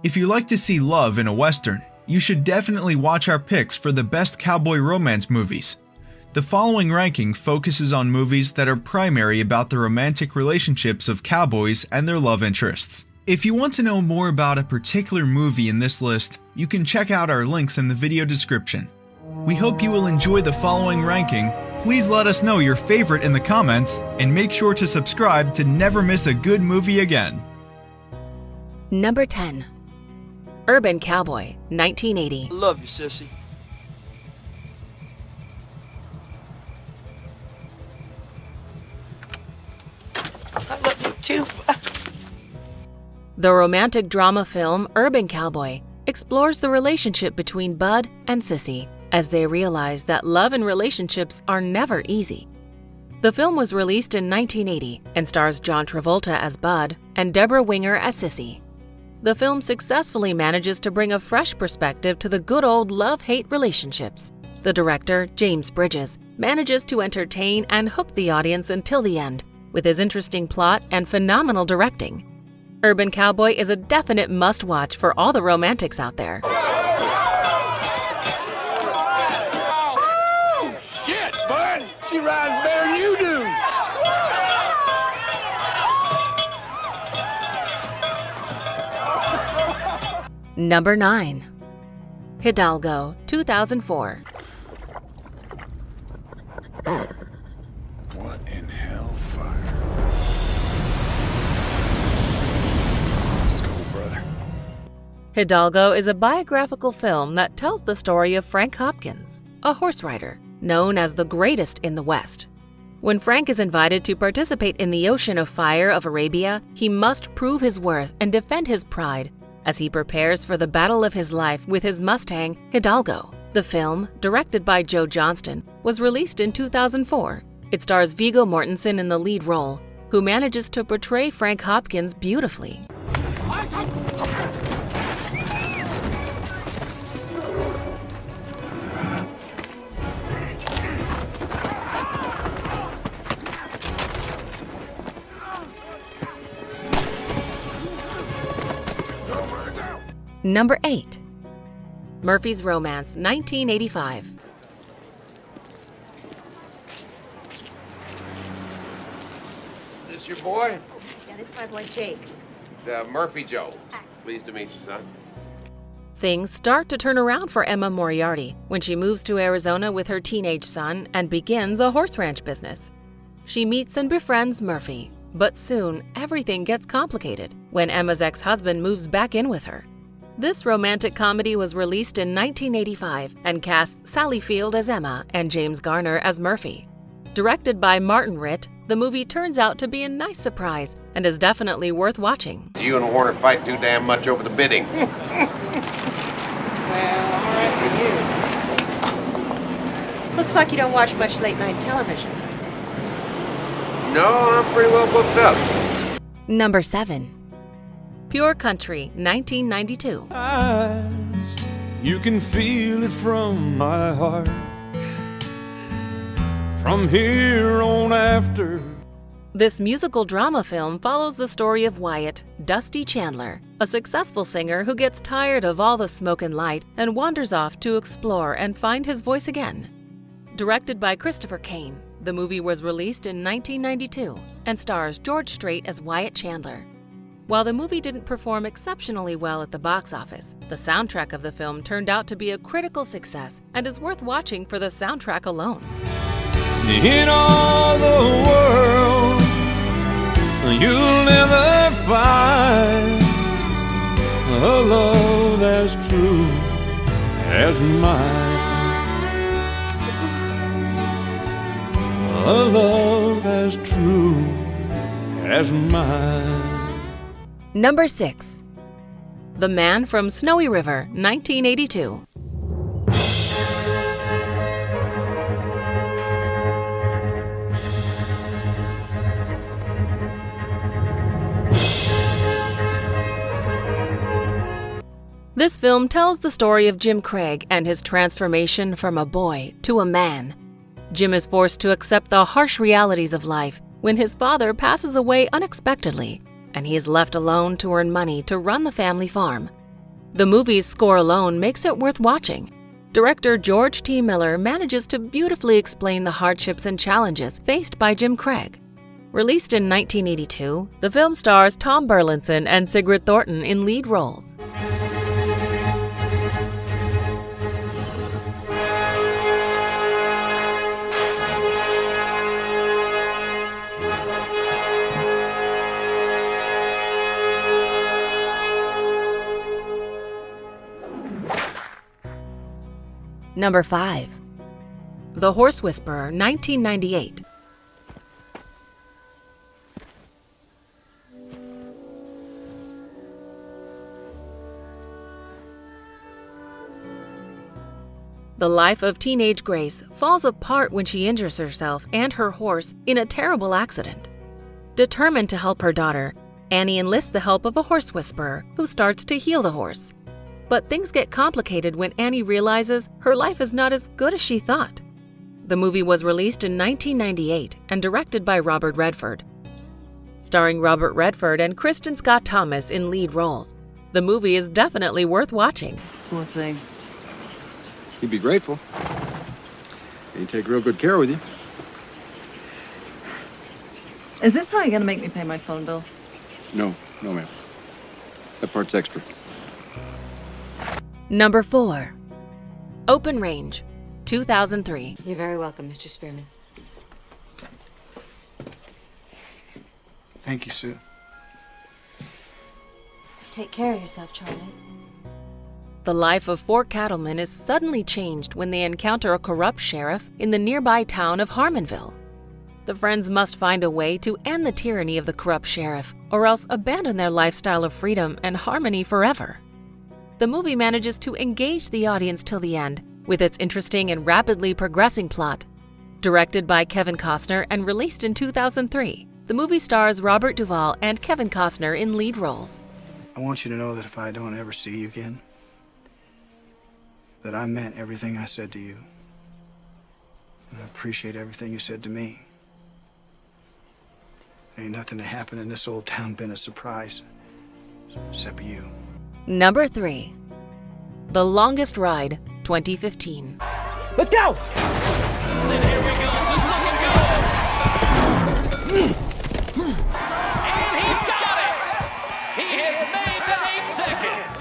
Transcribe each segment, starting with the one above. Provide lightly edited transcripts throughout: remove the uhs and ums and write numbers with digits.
If you like to see love in a Western, you should definitely watch our picks for the best cowboy romance movies. The following ranking focuses on movies that are primary about the romantic relationships of cowboys and their love interests. If you want to know more about a particular movie in this list, you can check out our links in the video description. We hope you will enjoy the following ranking. Please let us know your favorite in the comments, and make sure to subscribe to never miss a good movie again. Number 10. Urban Cowboy, 1980. Love you, sissy. I love you too. The romantic drama film Urban Cowboy explores the relationship between Bud and Sissy as they realize that love and relationships are never easy. The film was released in 1980 and stars John Travolta as Bud and Deborah Winger as Sissy. The film successfully manages to bring a fresh perspective to the good old love-hate relationships. The director, James Bridges, manages to entertain and hook the audience until the end, with his interesting plot and phenomenal directing. Urban Cowboy is a definite must-watch for all the romantics out there. Oh, shit, bud! She rides better than you do! Number 9. Hidalgo, 2004. What in hellfire? Let's go, brother. Hidalgo is a biographical film that tells the story of Frank Hopkins, a horse rider, known as the greatest in the West. When Frank is invited to participate in the Ocean of Fire of Arabia, he must prove his worth and defend his pride as he prepares for the battle of his life with his Mustang, Hidalgo. The film, directed by Joe Johnston, was released in 2004. It stars Viggo Mortensen in the lead role, who manages to portray Frank Hopkins beautifully. Number 8. Murphy's Romance, 1985. This your boy? Yeah, this is my boy Jake. Murphy Joe. Pleased to meet you, son. Things start to turn around for Emma Moriarty when she moves to Arizona with her teenage son and begins a horse ranch business. She meets and befriends Murphy, but soon everything gets complicated when Emma's ex-husband moves back in with her. This romantic comedy was released in 1985 and casts Sally Field as Emma and James Garner as Murphy. Directed by Martin Ritt, the movie turns out to be a nice surprise and is definitely worth watching. You and Warner fight too damn much over the bidding. Well, all right for you. Looks like you don't watch much late-night television. No, I'm pretty well booked up. Number 7. Pure Country, 1992. Eyes, you can feel it from my heart. From here on after. This musical drama film follows the story of Wyatt, Dusty Chandler, a successful singer who gets tired of all the smoke and light and wanders off to explore and find his voice again. Directed by Christopher Kane, the movie was released in 1992 and stars George Strait as Wyatt Chandler. While the movie didn't perform exceptionally well at the box office, the soundtrack of the film turned out to be a critical success and is worth watching for the soundtrack alone. In all the world, you'll never find a love as true as mine. A love as true as mine. Number 6. The Man from Snowy River, 1982. This film tells the story of Jim Craig and his transformation from a boy to a man. Jim is forced to accept the harsh realities of life when his father passes away unexpectedly, and he is left alone to earn money to run the family farm. The movie's score alone makes it worth watching. Director George T. Miller manages to beautifully explain the hardships and challenges faced by Jim Craig. Released in 1982, the film stars Tom Burlinson and Sigrid Thornton in lead roles. Number 5. The Horse Whisperer, 1998. The life of teenage Grace falls apart when she injures herself and her horse in a terrible accident. Determined to help her daughter, Annie enlists the help of a horse whisperer who starts to heal the horse. But things get complicated when Annie realizes her life is not as good as she thought. The movie was released in 1998 and directed by Robert Redford. Starring Robert Redford and Kristen Scott Thomas in lead roles, the movie is definitely worth watching. Poor thing. He'd be grateful. He'd take real good care with you. Is this how you're gonna make me pay my phone bill? No, ma'am. That part's extra. Number 4. Open Range, 2003. You're very welcome, Mr. Spearman. Thank you, Sue. Take care of yourself, Charlie. The life of 4 cattlemen is suddenly changed when they encounter a corrupt sheriff in the nearby town of Harmonville. The friends must find a way to end the tyranny of the corrupt sheriff, or else abandon their lifestyle of freedom and harmony forever. The movie manages to engage the audience till the end, with its interesting and rapidly progressing plot. Directed by Kevin Costner and released in 2003, the movie stars Robert Duvall and Kevin Costner in lead roles. I want you to know that if I don't ever see you again, that I meant everything I said to you. And I appreciate everything you said to me. Ain't nothing that happened in this old town been a surprise, except you. Number 3. The Longest Ride, 2015. Let's go! And here we go. This is looking good. And he's got it! He has made the 8 seconds.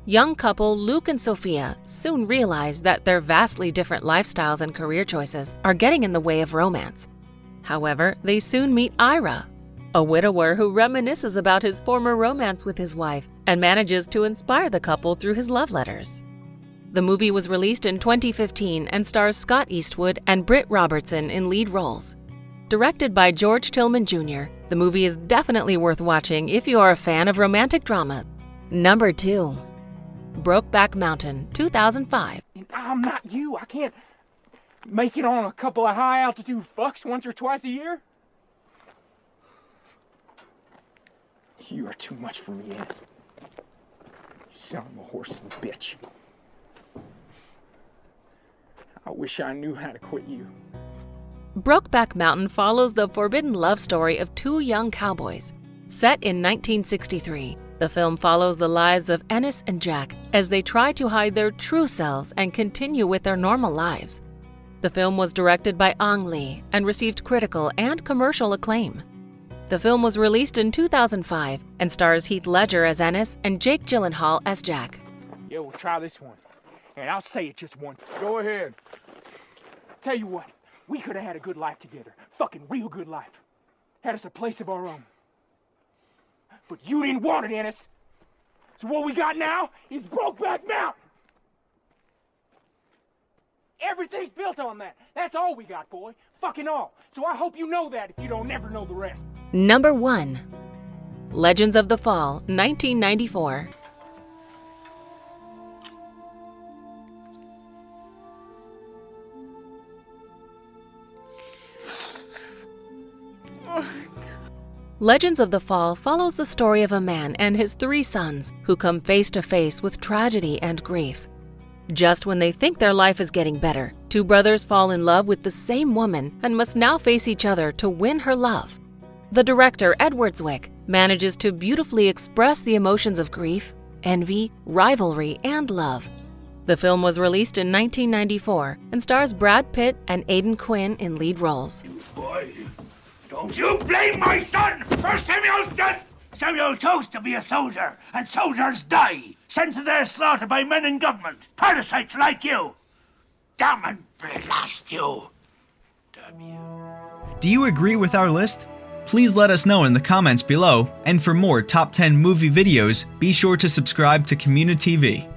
Young couple Luke and Sophia soon realize that their vastly different lifestyles and career choices are getting in the way of romance. However, they soon meet Ira, a widower who reminisces about his former romance with his wife and manages to inspire the couple through his love letters. The movie was released in 2015 and stars Scott Eastwood and Britt Robertson in lead roles. Directed by George Tillman Jr., the movie is definitely worth watching if you are a fan of romantic drama. Number 2. Brokeback Mountain, 2005. I'm not you. I can't make it on a couple of high-altitude fucks once or twice a year. You are too much for me, Ennis. You son of a horse and a bitch. I wish I knew how to quit you. Brokeback Mountain follows the forbidden love story of 2 young cowboys. Set in 1963, the film follows the lives of Ennis and Jack as they try to hide their true selves and continue with their normal lives. The film was directed by Ang Lee and received critical and commercial acclaim. The film was released in 2005 and stars Heath Ledger as Ennis and Jake Gyllenhaal as Jack. Yeah, we'll try this one. And I'll say it just once. Go ahead. Tell you what, we could have had a good life together. Fucking real good life. Had us a place of our own. But you didn't want it, Ennis. So what we got now is Brokeback Mountain. Everything's built on that. That's all we got, boy. Fucking all. So I hope you know that if you don't never know the rest. Number 1. Legends of the Fall, 1994. Legends of the Fall follows the story of a man and his 3 sons who come face to face with tragedy and grief. Just when they think their life is getting better, 2 brothers fall in love with the same woman and must now face each other to win her love. The director, Edward Zwick, manages to beautifully express the emotions of grief, envy, rivalry, and love. The film was released in 1994 and stars Brad Pitt and Aidan Quinn in lead roles. Boy, don't you blame my son for Samuel's death! Samuel chose to be a soldier, and soldiers die, sent to their slaughter by men in government, parasites like you. Damn and blast you. Damn you. Do you agree with our list? Please let us know in the comments below, and for more top 10 movie videos, be sure to subscribe to communiTV.